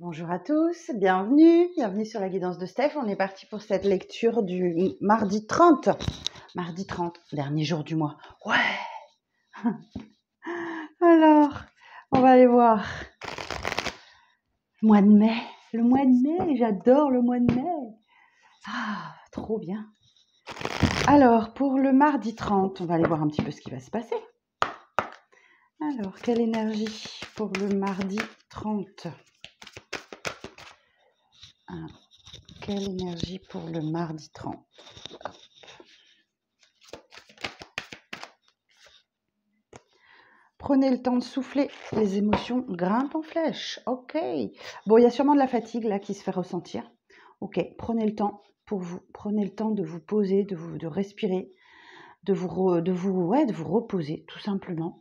Bonjour à tous, bienvenue sur la guidance de Steph. On est parti pour cette lecture du mardi 30. Mardi 30, dernier jour du mois. Ouais. Alors, on va aller voir. Le mois de mai, j'adore le mois de mai. Ah, trop bien. Alors, pour le mardi 30, on va aller voir un petit peu ce qui va se passer. Alors, quelle énergie pour le mardi 30 ? Quelle énergie pour le mardi 30 ? Prenez le temps de souffler, les émotions grimpent en flèche. Ok. Bon, il y a sûrement de la fatigue là qui se fait ressentir. Ok, prenez le temps pour vous. Prenez le temps de vous poser, de respirer, de vous reposer tout simplement.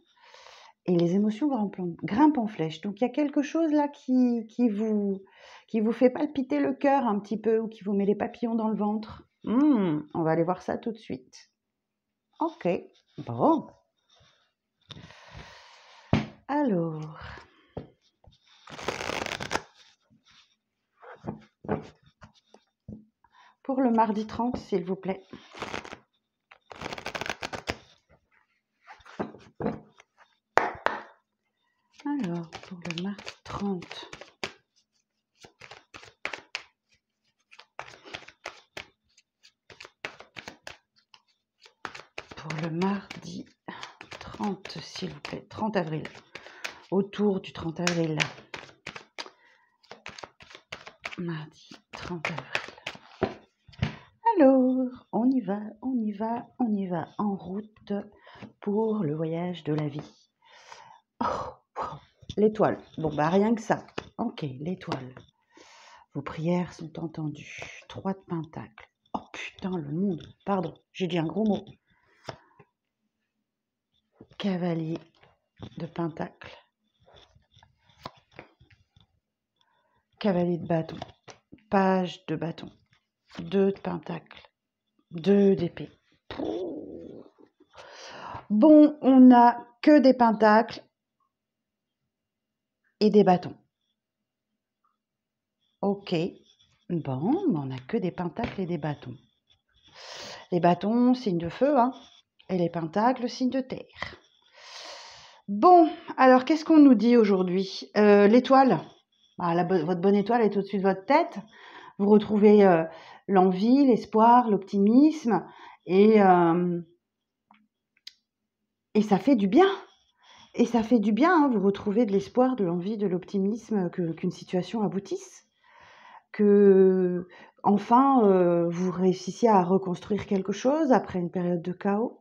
Et les émotions grimpent en flèche. Donc il y a quelque chose là qui vous fait palpiter le cœur un petit peu ou qui vous met les papillons dans le ventre. On va aller voir ça tout de suite. Ok, bon. Alors, pour le mardi 30, s'il vous plaît. Alors, pour le mardi 30. Pour le mardi 30, s'il vous plaît. 30 avril. Autour du 30 avril. Mardi 30 avril. Alors, on y va en route pour le voyage de la vie. Oh, l'étoile. Bon, bah rien que ça. Ok, l'étoile. Vos prières sont entendues. 3 de pentacles. Oh putain, le monde. Pardon, j'ai dit un gros mot. Cavalier de pentacle. Cavalier de bâton. Page de bâton. 2 de pentacle. 2 d'épée. Bon, on n'a que des pentacles et des bâtons. Ok. Bon, on n'a que des pentacles et des bâtons. Les bâtons, signe de feu, hein, et les pentacles, signe de terre. Bon, alors qu'est-ce qu'on nous dit aujourd'hui ? L'étoile. Votre bonne étoile est au-dessus de votre tête. Vous retrouvez l'envie, l'espoir, l'optimisme et ça fait du bien. Et ça fait du bien, hein, vous retrouvez de l'espoir, de l'envie, de l'optimisme, qu'une situation aboutisse, que enfin vous réussissiez à reconstruire quelque chose après une période de chaos.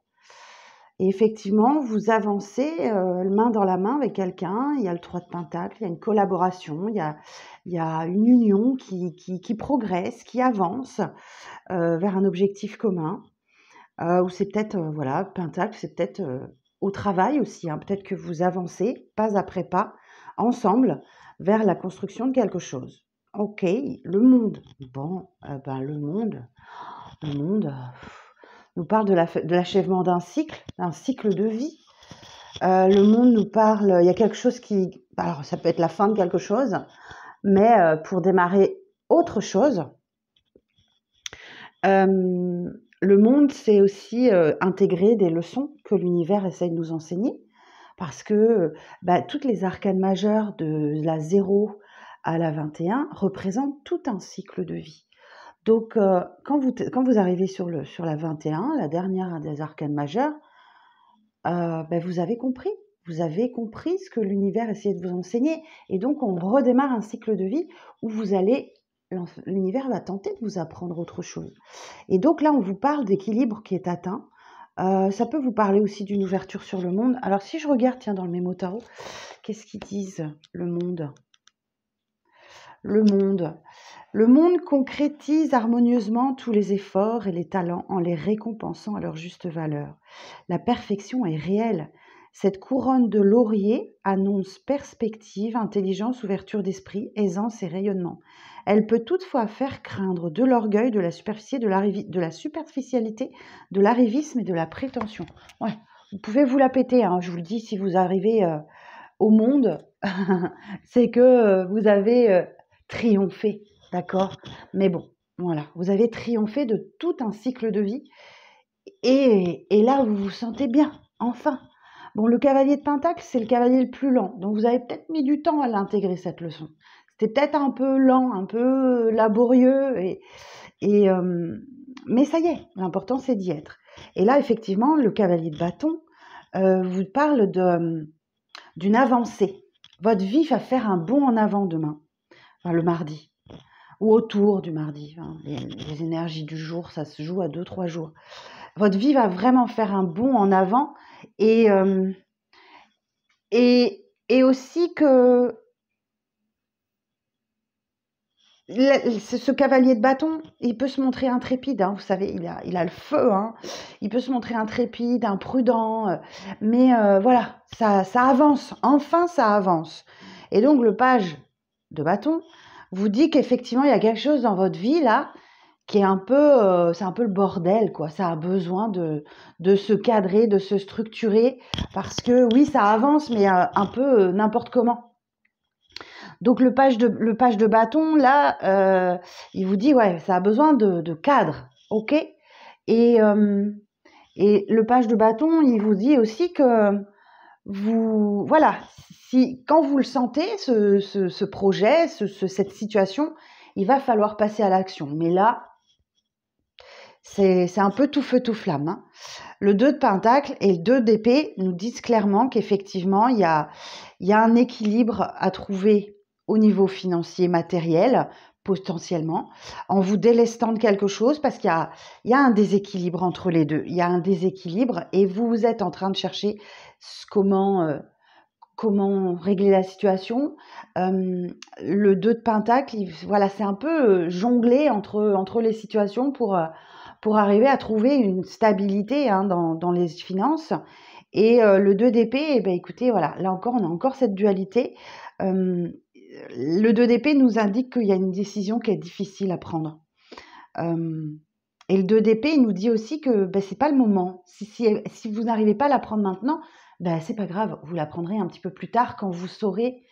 Et effectivement, vous avancez main dans la main avec quelqu'un, il y a le 3 de pentacle, il y a une collaboration, il y a une union qui progresse, qui avance vers un objectif commun. Ou c'est peut-être, pentacle, c'est peut-être au travail aussi, hein, peut-être que vous avancez pas après pas, ensemble, vers la construction de quelque chose. Ok, le monde. Bon, le monde nous parle de l'achèvement d'un cycle de vie. Le monde nous parle, il y a quelque chose qui... Alors, ça peut être la fin de quelque chose, mais pour démarrer autre chose... le monde, c'est aussi intégrer des leçons que l'univers essaie de nous enseigner, parce que toutes les arcanes majeures de la 0 à la 21 représentent tout un cycle de vie. Donc, quand vous arrivez sur la 21, la dernière des arcanes majeures, vous avez compris. Vous avez compris ce que l'univers essayait de vous enseigner. Et donc, on redémarre un cycle de vie où l'univers va tenter de vous apprendre autre chose. Et donc là, on vous parle d'équilibre qui est atteint. Ça peut vous parler aussi d'une ouverture sur le monde. Alors, si je regarde, tiens, dans le mémo tarot, qu'est-ce qu'ils disent, le monde ? Le monde concrétise harmonieusement tous les efforts et les talents en les récompensant à leur juste valeur. La perfection est réelle. Cette couronne de laurier annonce perspective, intelligence, ouverture d'esprit, aisance et rayonnement. Elle peut toutefois faire craindre de l'orgueil, de la superficialité, de l'arrivisme et de la prétention. Ouais, vous pouvez vous la péter, hein, je vous le dis, si vous arrivez au monde, c'est que vous avez triomphé, d'accord? Mais bon, voilà, vous avez triomphé de tout un cycle de vie et là, vous vous sentez bien, enfin. Bon, le cavalier de Pentacle, c'est le cavalier le plus lent, donc vous avez peut-être mis du temps à l'intégrer, cette leçon. C'était peut-être un peu lent, un peu laborieux, et mais ça y est, l'important, c'est d'y être. Et là, effectivement, le cavalier de bâton vous parle d'une avancée. Votre vie va faire un bond en avant demain, enfin, le mardi, ou autour du mardi. Hein. Les énergies du jour, ça se joue à 2-3 jours. Votre vie va vraiment faire un bond en avant et, et aussi que ce cavalier de bâton, il peut se montrer intrépide, hein, vous savez, il a le feu, hein, il peut se montrer intrépide, imprudent, mais voilà, ça avance, enfin ça avance. Et donc le page de bâton vous dit qu'effectivement il y a quelque chose dans votre vie là qui est un peu, c'est un peu le bordel, quoi. Ça a besoin de se cadrer, de se structurer, parce que oui, ça avance, mais un peu n'importe comment. Donc le page de bâton, là, il vous dit, ouais, ça a besoin de cadre, ok? Et le page de bâton, il vous dit aussi que vous, voilà, si quand vous le sentez, ce projet, cette situation, il va falloir passer à l'action. Mais là, c'est un peu tout feu, tout flamme. Hein. Le 2 de Pentacle et le 2 d'épée nous disent clairement qu'effectivement, il y a un équilibre à trouver au niveau financier, matériel, potentiellement, en vous délestant de quelque chose, parce qu'il y a un déséquilibre entre les deux. Il y a un déséquilibre et vous êtes en train de chercher comment régler la situation. Le 2 de Pentacle, voilà, c'est un peu jongler entre les situations pour arriver à trouver une stabilité hein, dans les finances. Et le 2 d'épée, eh ben, écoutez, voilà, là encore, on a encore cette dualité. Le 2 d'épée nous indique qu'il y a une décision qui est difficile à prendre. Et le 2 d'épée, il nous dit aussi que ben, c'est pas le moment. Si vous n'arrivez pas à la prendre maintenant, ben, c'est pas grave, vous la prendrez un petit peu plus tard quand vous saurez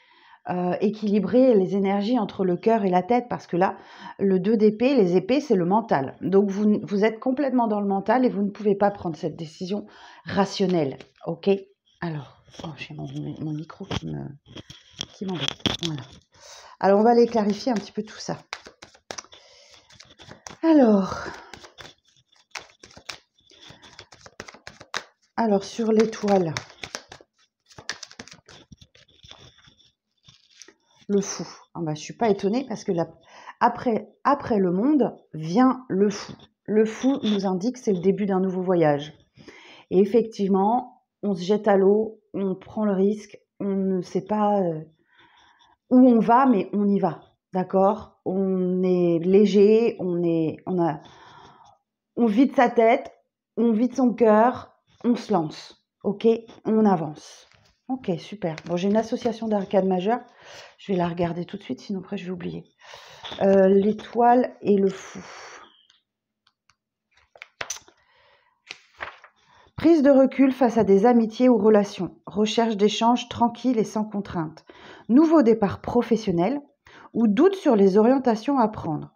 équilibrer les énergies entre le cœur et la tête, parce que là, le 2 d'épée, les épées, c'est le mental. Donc, vous êtes complètement dans le mental et vous ne pouvez pas prendre cette décision rationnelle. Ok? Alors, j'ai mon micro qui m'embête. Voilà. Alors, on va aller clarifier un petit peu tout ça. Alors sur l'étoile, le fou. Ah bah, je ne suis pas étonnée parce que après le monde vient le fou. Le fou nous indique que c'est le début d'un nouveau voyage. Et effectivement, on se jette à l'eau, on prend le risque, on ne sait pas où on va, mais on y va. D'accord? On est léger, on vide sa tête, on vide son cœur, on se lance. Ok? On avance. Ok, super. Bon, j'ai une association d'arcades majeures. Je vais la regarder tout de suite, sinon après je vais oublier. L'étoile et le fou. Prise de recul face à des amitiés ou relations. Recherche d'échanges tranquilles et sans contrainte. Nouveau départ professionnel ou doute sur les orientations à prendre.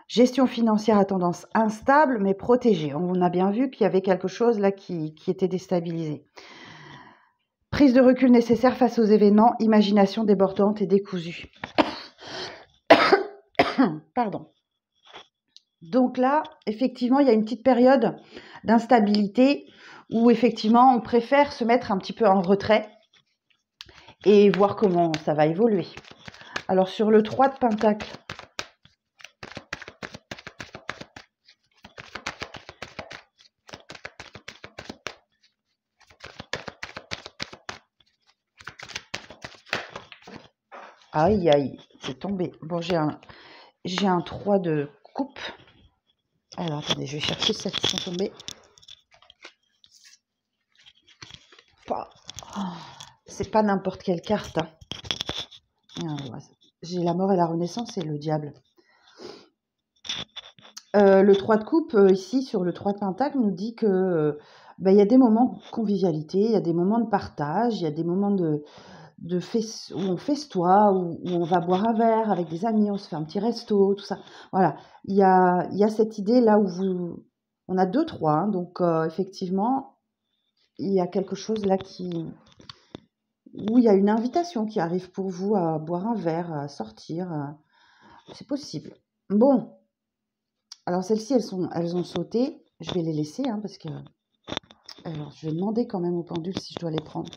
Gestion financière à tendance instable mais protégée. On a bien vu qu'il y avait quelque chose là qui était déstabilisé. Prise de recul nécessaire face aux événements, imagination débordante et décousue. Pardon. Donc là, effectivement, il y a une petite période d'instabilité où effectivement, on préfère se mettre un petit peu en retrait et voir comment ça va évoluer. Alors sur le 3 de Pentacle, aïe aïe, c'est tombé. Bon, j'ai un 3 de coupe. Alors attendez, je vais chercher celles qui sont tombées. C'est pas n'importe quelle carte. Hein. J'ai la mort et la renaissance et le diable. Le 3 de coupe, ici, sur le 3 de pentacle, nous dit que y a des moments de convivialité, il y a des moments de partage, il y a des moments où on festoie, où on va boire un verre avec des amis, on se fait un petit resto, tout ça. Voilà, il y a cette idée là où on a 2-3, hein, donc effectivement, il y a quelque chose là où il y a une invitation qui arrive pour vous à boire un verre, à sortir. C'est possible. Bon, alors celles-ci, elles ont sauté. Je vais les laisser, hein, parce que... Alors, je vais demander quand même au pendule si je dois les prendre.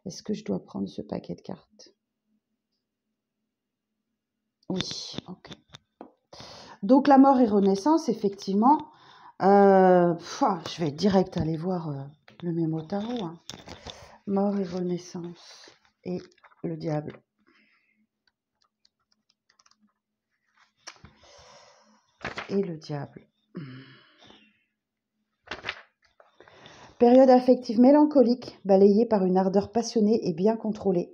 Est-ce que je dois prendre ce paquet de cartes? Oui, ok. Donc, la mort et renaissance, effectivement. Je vais direct aller voir le mémo tarot. Hein. Mort et renaissance. Et le diable. Et le diable. Période affective mélancolique, balayée par une ardeur passionnée et bien contrôlée.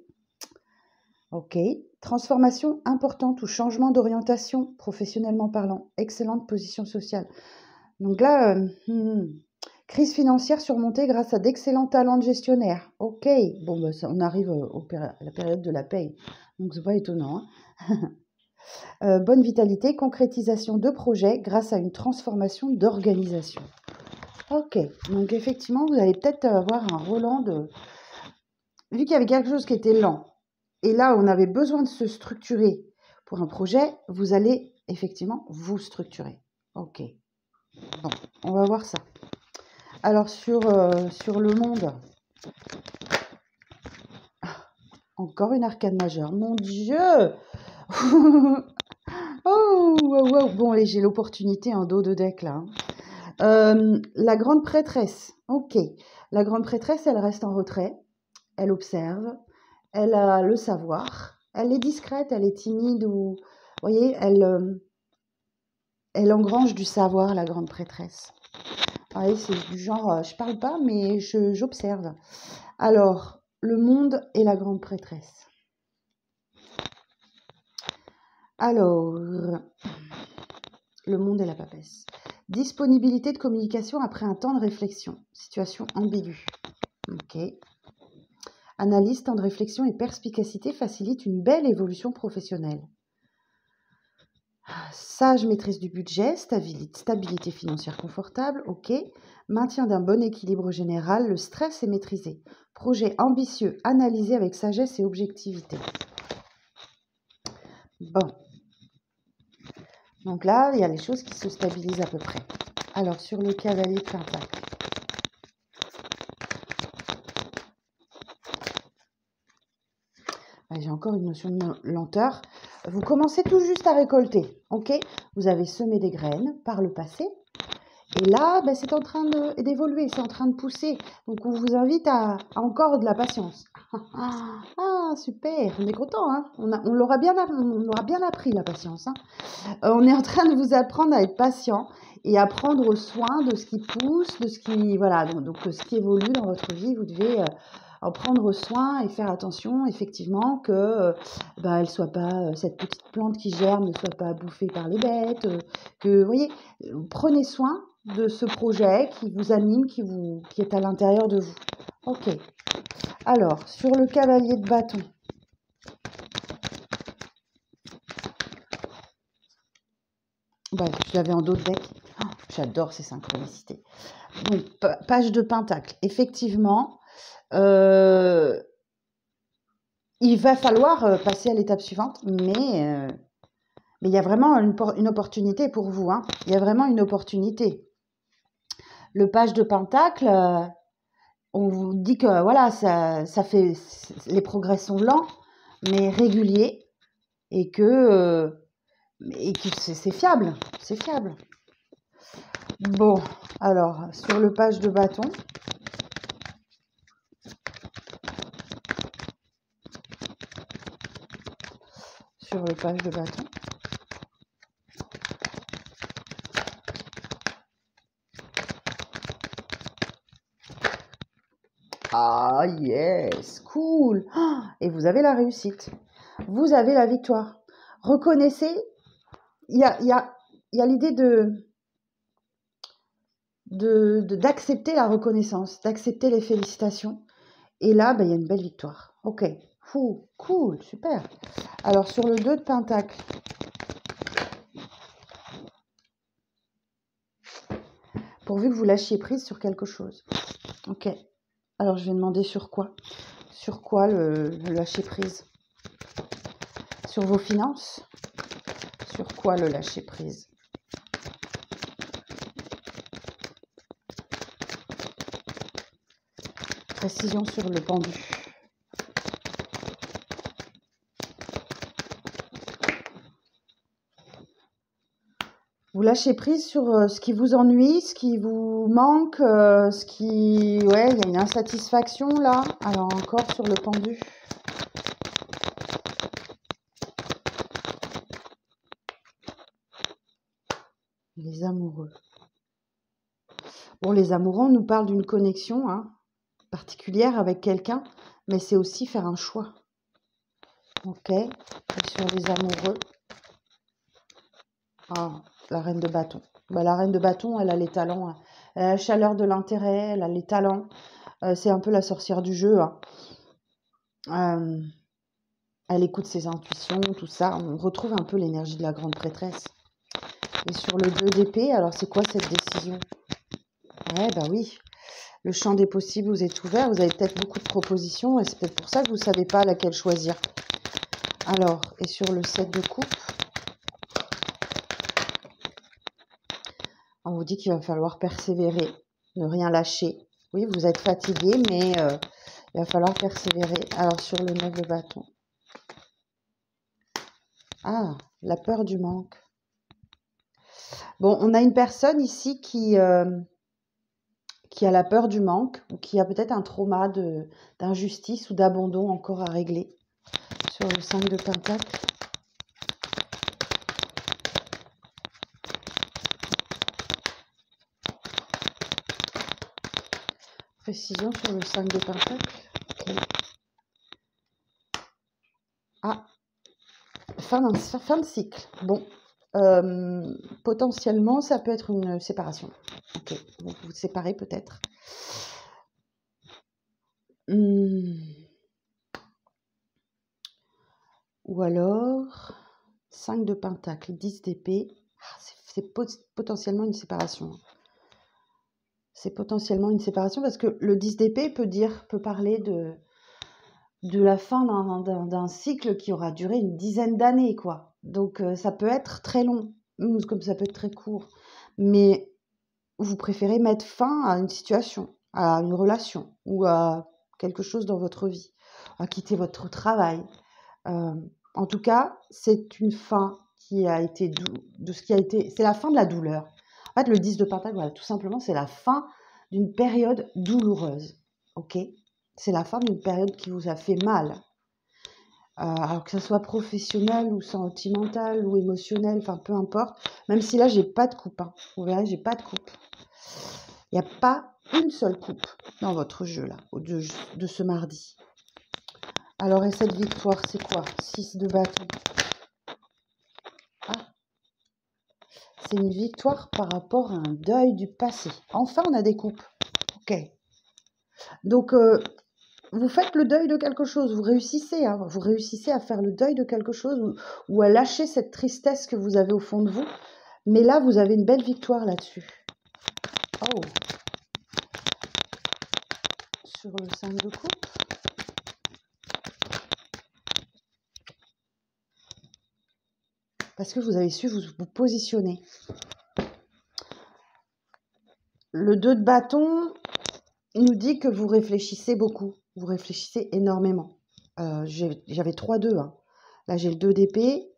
Ok. Transformation importante ou changement d'orientation, professionnellement parlant. Excellente position sociale. Donc là, crise financière surmontée grâce à d'excellents talents de gestionnaire. Ok. Bon, bah, on arrive à la période de la paye. Donc c'est pas étonnant. Hein. Bonne vitalité, concrétisation de projets grâce à une transformation d'organisation. Ok, donc effectivement, vous allez peut-être avoir un Roland de... Vu qu'il y avait quelque chose qui était lent, et là, on avait besoin de se structurer pour un projet, vous allez effectivement vous structurer. Ok, bon, on va voir ça. Alors, sur le monde, encore une arcane majeure. Mon Dieu. Oh, wow. Bon, allez, j'ai l'opportunité en dos de deck, là. La grande prêtresse. Ok. La grande prêtresse, elle reste en retrait. Elle observe. Elle a le savoir. Elle est discrète, elle est timide. Vous voyez, elle engrange du savoir, la grande prêtresse. Vous voyez, c'est du genre, je parle pas, mais j'observe. Alors, le monde et la grande prêtresse. Alors, le monde et la papesse. Disponibilité de communication après un temps de réflexion. Situation ambiguë. Ok. Analyse, temps de réflexion et perspicacité facilitent une belle évolution professionnelle. Sage maîtrise du budget, stabilité financière confortable, ok. Maintien d'un bon équilibre général, le stress est maîtrisé. Projet ambitieux, analysé avec sagesse et objectivité. Bon. Donc là, il y a les choses qui se stabilisent à peu près. Alors, sur le cavalier de Pentacle. J'ai encore une notion de lenteur. Vous commencez tout juste à récolter, ok? Vous avez semé des graines par le passé. Et là, c'est en train d'évoluer, c'est en train de pousser. Donc, on vous invite à encore de la patience. Ah, super, on est content, hein? On l'aura bien appris, la patience. Hein. On est en train de vous apprendre à être patient et à prendre soin de ce qui pousse, de ce qui... Voilà, donc ce qui évolue dans votre vie, vous devez en prendre soin et faire attention, effectivement, que elle soit pas, cette petite plante qui germe ne soit pas bouffée par les bêtes, que, vous voyez, prenez soin de ce projet qui vous anime, qui est à l'intérieur de vous. Ok. Alors, sur le cavalier de bâton. Je l'avais en dos de deck. Oh, j'adore ces synchronicités. Donc, page de pentacle. Effectivement, il va falloir passer à l'étape suivante, mais il y a vraiment une opportunité pour vous. Hein. Il y a vraiment une opportunité. Le page de pentacle, on vous dit que voilà, ça fait, les progrès sont lents, mais réguliers, et que c'est fiable. C'est fiable. Bon, alors, sur le page de bâton. Sur le page de bâton. Ah, yes, cool. Et vous avez la réussite. Vous avez la victoire. Reconnaissez, il y a l'idée d'accepter la reconnaissance, d'accepter les félicitations. Et là, il y a une belle victoire. Ok. Cool, super. Alors, sur le 2 de Pentacle, pourvu que vous lâchiez prise sur quelque chose. Ok. Alors, je vais demander sur quoi? Sur quoi le lâcher prise? Sur vos finances? Sur quoi le lâcher prise? Précision sur le pendu. Vous lâchez prise sur ce qui vous ennuie, ce qui vous manque, ce qui... Ouais, il y a une insatisfaction là. Alors encore sur le pendu. Les amoureux. Bon, les amoureux, on nous parle d'une connexion particulière avec quelqu'un, mais c'est aussi faire un choix. Ok. Et sur les amoureux. Ah, la reine de bâton. Bah, la reine de bâton, elle a les talents. Elle a la chaleur de l'intérêt, elle a les talents. C'est un peu la sorcière du jeu. Elle écoute ses intuitions, tout ça. On retrouve un peu l'énergie de la grande prêtresse. Et sur le 2 d'épée, alors c'est quoi cette décision? Ouais, bah oui. Le champ des possibles vous est ouvert. Vous avez peut-être beaucoup de propositions et c'est peut-être pour ça que vous ne savez pas laquelle choisir. Alors, et sur le 7 de coupe, on vous dit qu'il va falloir persévérer, ne rien lâcher. Oui, vous êtes fatigué, mais il va falloir persévérer. Alors, sur le 9 de bâton. Ah, la peur du manque. Bon, on a une personne ici qui a la peur du manque, ou qui a peut-être un trauma d'injustice ou d'abandon encore à régler. Sur le 5 de Pentacle. Précision sur le 5 de Pentacle. Okay. Ah, fin de cycle. Bon, potentiellement, ça peut être une séparation. Ok, vous vous séparez peut-être. Ou alors, 5 de Pentacle, 10 d'épée. Ah, c'est potentiellement une séparation. C'est potentiellement une séparation parce que le 10 d'épée peut parler de la fin d'un cycle qui aura duré une dizaine d'années, quoi. Donc, ça peut être très long, comme ça peut être très court. Mais vous préférez mettre fin à une situation, à une relation ou à quelque chose dans votre vie, à quitter votre travail. En tout cas, c'est une fin qui a été de ce qui a été... C'est la fin de la douleur. En fait, le 10 de Pentacle, voilà, tout simplement, c'est la fin d'une période douloureuse. Ok ? C'est la fin d'une période qui vous a fait mal. Alors que ça soit professionnel ou sentimental ou émotionnel, enfin peu importe. Même si là, j'ai pas de coupe. Vous verrez, j'ai pas de coupe. Il n'y a pas une seule coupe dans votre jeu là, de ce mardi. Alors, et cette victoire, c'est quoi? 6 de bâton. Ah, c'est une victoire par rapport à un deuil du passé. Enfin, on a des coupes. Ok. Donc, vous faites le deuil de quelque chose. Vous réussissez. Vous réussissez à faire le deuil de quelque chose ou à lâcher cette tristesse que vous avez au fond de vous. Mais là, vous avez une belle victoire là-dessus. Oh. Sur le 5 de coupe. Parce que vous avez su vous positionner. Le 2 de bâton nous dit que vous réfléchissez beaucoup. Vous réfléchissez énormément. J'avais 3 2. Là, j'ai le 2 d'épée.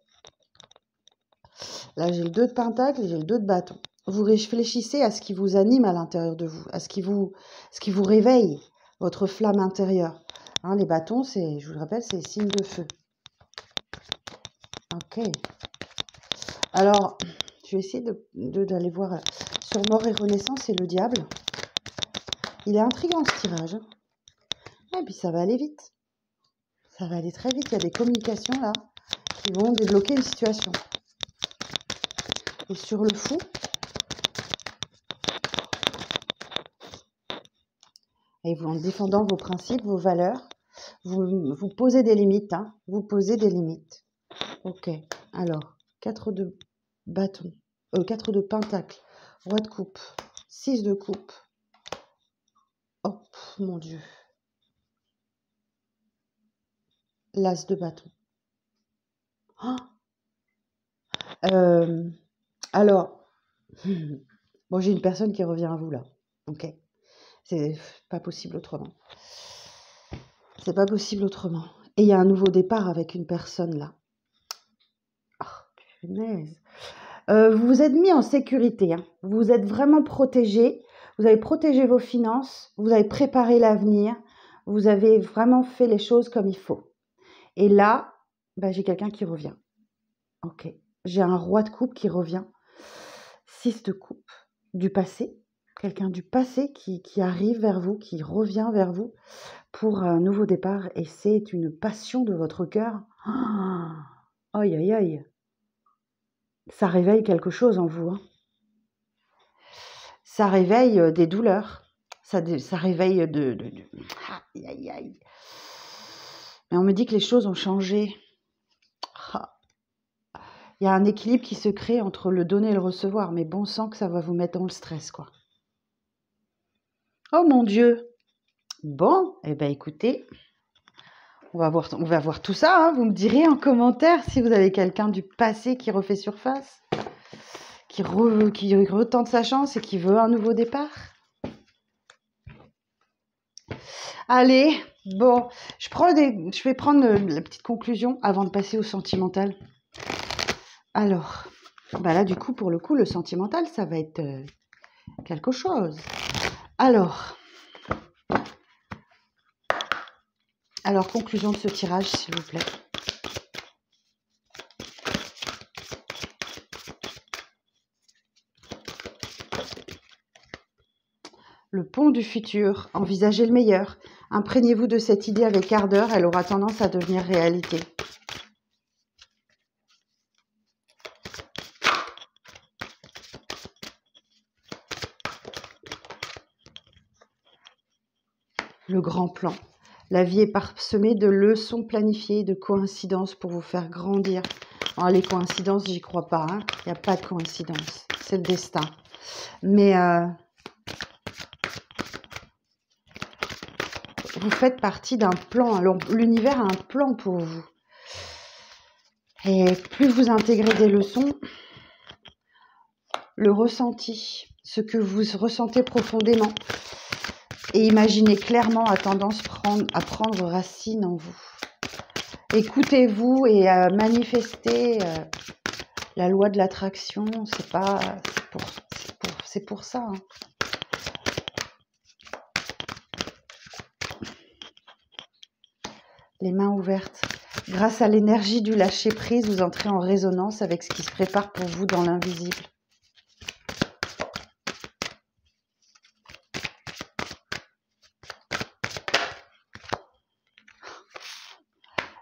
Là, j'ai le 2 de pentacle et j'ai le 2 de bâton. Vous réfléchissez à ce qui vous anime à l'intérieur de vous, à ce qui vous réveille, votre flamme intérieure. Les bâtons, je vous le rappelle, c'est les signes de feu. Ok. Alors, je vais essayer d'aller voir sur mort et renaissance et le diable. Il est intriguant ce tirage. Et puis ça va aller vite. Ça va aller très vite. Il y a des communications là qui vont débloquer une situation. Et sur le fou, et vous en défendant vos principes, vos valeurs, Vous posez des limites, hein. Vous posez des limites. Ok. Alors, 4 de bâton. 4 de pentacle. Roi de coupe. 6 de coupe. Oh, mon Dieu. L'as de bâton. Oh. Alors, bon, j'ai une personne qui revient à vous là. Ok. C'est pas possible autrement. C'est pas possible autrement. Et il y a un nouveau départ avec une personne là. Oh, punaise. Vous vous êtes mis en sécurité. Hein. Vous vous êtes vraiment protégé. Vous avez protégé vos finances. Vous avez préparé l'avenir. Vous avez vraiment fait les choses comme il faut. Et là, bah, j'ai quelqu'un qui revient. Ok. J'ai un roi de coupe qui revient. 6 de coupe du passé. Quelqu'un du passé qui arrive vers vous, qui revient vers vous pour un nouveau départ. Et c'est une passion de votre cœur. Oh, aïe, aïe, aïe. Ça réveille quelque chose en vous. Hein. Ça réveille des douleurs. Ça réveille Aïe, aïe, aïe. Mais on me dit que les choses ont changé. Il y a un équilibre qui se crée entre le donner et le recevoir. Mais bon sang que ça va vous mettre dans le stress, quoi. Oh mon Dieu. Bon, eh bien écoutez, on va voir tout ça. Hein. Vous me direz en commentaire si vous avez quelqu'un du passé qui refait surface, qui retente sa chance et qui veut un nouveau départ. Allez, bon, je vais prendre la petite conclusion avant de passer au sentimental. Alors, bah là du coup, pour le coup, le sentimental, ça va être quelque chose. Alors, conclusion de ce tirage, s'il vous plaît. Le pont du futur, envisagez le meilleur. Imprégnez-vous de cette idée avec ardeur, elle aura tendance à devenir réalité. Le grand plan. La vie est parsemée de leçons planifiées, de coïncidences pour vous faire grandir. Alors, les coïncidences, j'y crois pas. Hein. Il n'y a pas de coïncidence. C'est le destin. Mais vous faites partie d'un plan. Alors, l'univers a un plan pour vous. Et plus vous intégrez des leçons, le ressenti, ce que vous ressentez profondément et imaginez clairement a tendance à prendre racine en vous. Écoutez-vous et manifestez la loi de l'attraction. C'est pour ça. Hein. Les mains ouvertes. Grâce à l'énergie du lâcher-prise, vous entrez en résonance avec ce qui se prépare pour vous dans l'invisible.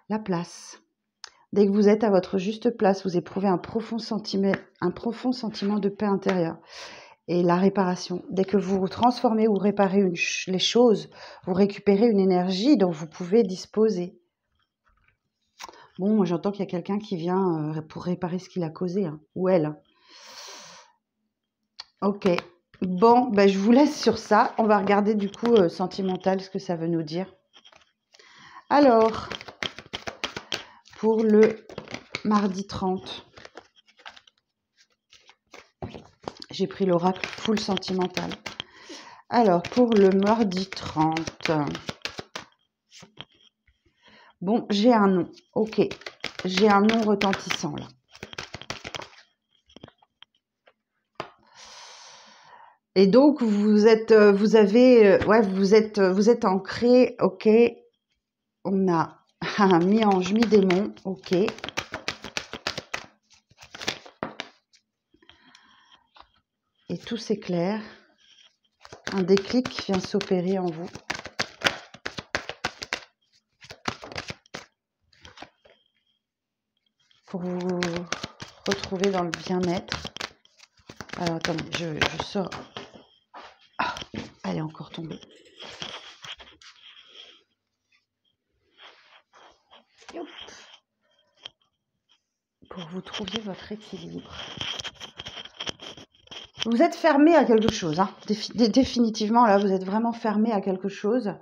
La place. Dès que vous êtes à votre juste place, vous éprouvez un profond sentiment de paix intérieure. Et la réparation. Dès que vous transformez ou réparez les choses, vous récupérez une énergie dont vous pouvez disposer. Bon, moi j'entends qu'il y a quelqu'un qui vient pour réparer ce qu'il a causé, hein, ou elle. Ok. Bon, ben, je vous laisse sur ça. On va regarder du coup sentimental, ce que ça veut nous dire. Alors, pour le mardi 30, j'ai pris l'oracle full sentimental. Alors, pour le mardi 30, bon, j'ai un nom. Ok, j'ai un nom retentissant là. Et donc, vous êtes ancré. Ok, on a un mi-ange, mi-démon. Ok. Et tout s'éclaire. Un déclic vient s'opérer en vous. Pour vous retrouver dans le bien-être. Alors, attendez, je sors. Ah, elle est encore tombée. vous trouviez votre équilibre. Vous êtes fermé à quelque chose, hein. Définitivement, là, vous êtes vraiment fermé à quelque chose.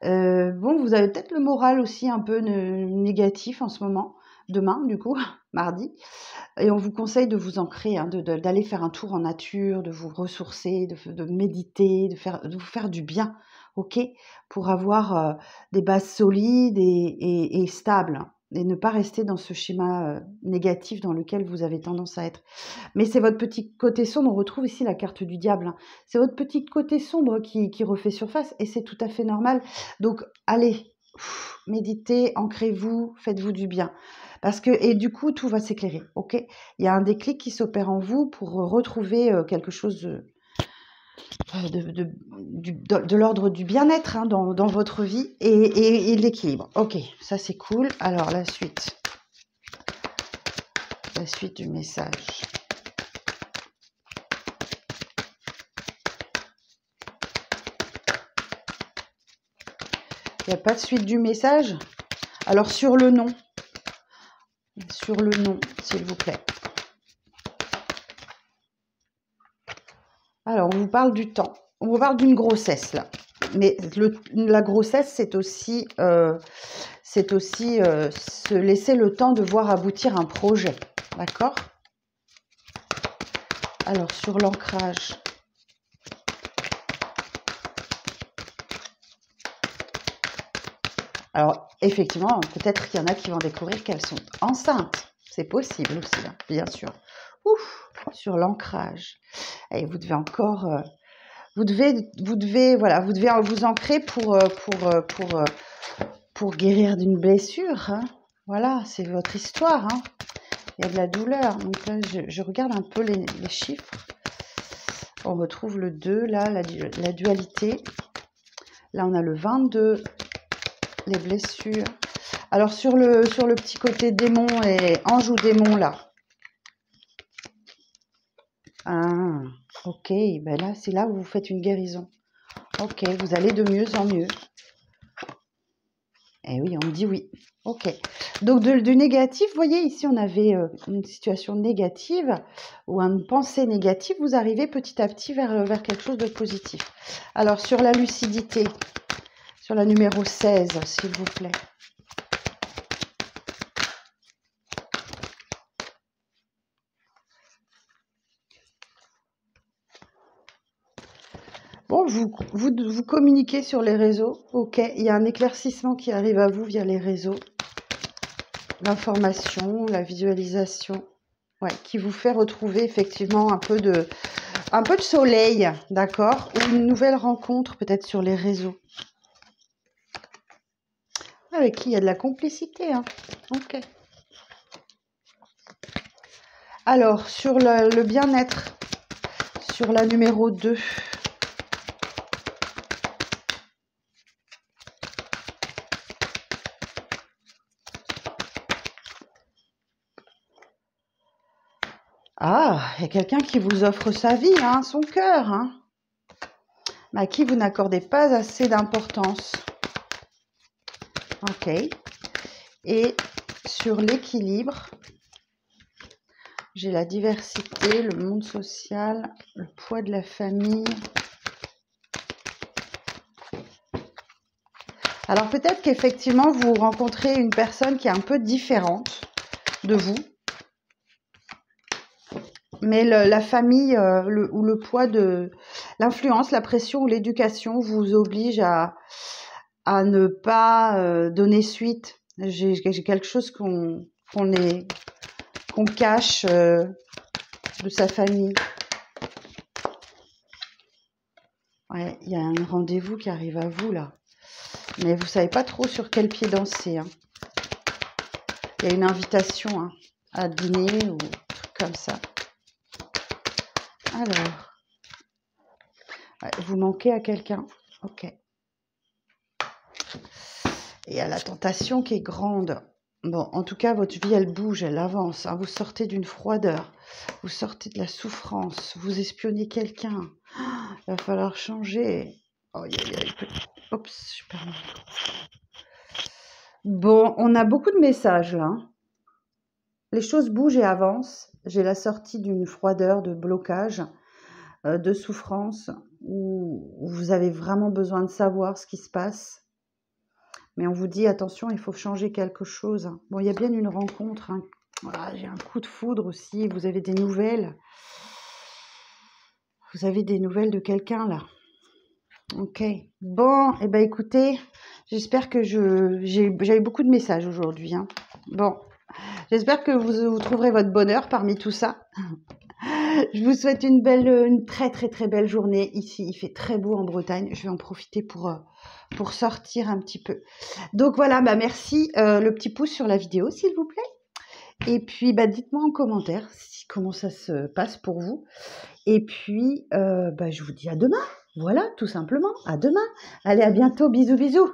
Bon, vous avez peut-être le moral aussi un peu négatif en ce moment. Demain, du coup, mardi. Et on vous conseille de vous ancrer, hein, d'aller faire un tour en nature, de vous ressourcer, de méditer, de vous faire du bien, ok, pour avoir des bases solides et stables, hein, et ne pas rester dans ce schéma négatif dans lequel vous avez tendance à être. Mais c'est votre petit côté sombre, on retrouve ici la carte du diable, hein. C'est votre petit côté sombre qui refait surface et c'est tout à fait normal. Donc, allez, méditez, ancrez-vous, faites-vous du bien. Parce que, et du coup, tout va s'éclairer, ok? Il y a un déclic qui s'opère en vous pour retrouver quelque chose de l'ordre du bien-être, hein, dans votre vie et de l'équilibre. Ok, ça c'est cool. Alors, la suite du message. Il n'y a pas de suite du message. Alors, sur le nom, s'il vous plaît. Alors, on vous parle du temps. On vous parle d'une grossesse, là. Mais la grossesse, c'est aussi se laisser le temps de voir aboutir un projet. D'accord? Alors, sur l'ancrage. Alors, effectivement, peut-être qu'il y en a qui vont découvrir qu'elles sont enceintes. C'est possible aussi, hein, bien sûr. Ouf, sur l'ancrage. Et vous devez encore... vous devez vous ancrer pour guérir d'une blessure, hein. Voilà, c'est votre histoire, hein. Il y a de la douleur. Donc là, je regarde un peu les chiffres. On retrouve le 2, là, la dualité. Là, on a le 22, les blessures. Alors, sur le petit côté démon et ange ou démon, là. Ah, ok. Ben là, c'est là où vous faites une guérison. Ok, vous allez de mieux en mieux. Eh oui, on me dit oui. Ok. Donc, du négatif, vous voyez, ici, on avait une situation négative ou une pensée négative. Vous arrivez petit à petit vers quelque chose de positif. Alors, sur la lucidité, sur la numéro 16, s'il vous plaît. Bon, vous communiquez sur les réseaux. Ok, il y a un éclaircissement qui arrive à vous via les réseaux. L'information, la visualisation, ouais, qui vous fait retrouver effectivement un peu de soleil, d'accord? Ou une nouvelle rencontre peut-être sur les réseaux. Avec qui il y a de la complicité, hein. Ok. Alors, sur le bien-être, sur la numéro 2. Ah, il y a quelqu'un qui vous offre sa vie, hein, son cœur, hein, mais à qui vous n'accordez pas assez d'importance. Ok. Et sur l'équilibre, j'ai la diversité, le monde social, le poids de la famille. Alors peut-être qu'effectivement, vous rencontrez une personne qui est un peu différente de vous. Mais la famille ou le poids de l'influence, la pression ou l'éducation vous oblige à ne pas donner suite. J'ai quelque chose qu'on cache de sa famille. Ouais, il y a un rendez-vous qui arrive à vous là. Mais vous ne savez pas trop sur quel pied danser, hein. Il y a une invitation, hein, à dîner ou comme ça. Alors, ouais, vous manquez à quelqu'un. Ok. Et il y a la tentation qui est grande. Bon, en tout cas, votre vie, elle bouge, elle avance, hein. Vous sortez d'une froideur, vous sortez de la souffrance, vous espionnez quelqu'un. Il va falloir changer. Oh, oups, je perds mon micro. Bon, on a beaucoup de messages là, hein. les choses bougent et avancent. J'ai la sortie d'une froideur, de blocage, de souffrance, où vous avez vraiment besoin de savoir ce qui se passe. Mais on vous dit: «Attention, il faut changer quelque chose». Bon, il y a bien une rencontre, hein. Voilà, j'ai un coup de foudre aussi. Vous avez des nouvelles. Vous avez des nouvelles de quelqu'un, là. OK. Bon, et ben, écoutez, j'espère que j'avais beaucoup de messages aujourd'hui, hein. Bon, j'espère que vous trouverez votre bonheur parmi tout ça. Je vous souhaite une très, très, très belle journée. Ici, il fait très beau en Bretagne. Je vais en profiter pour sortir un petit peu. Donc voilà, bah merci, le petit pouce sur la vidéo, s'il vous plaît. Et puis, bah, dites-moi en commentaire comment ça se passe pour vous. Et puis, bah, je vous dis à demain. Voilà, tout simplement. À demain. Allez, à bientôt. Bisous, bisous.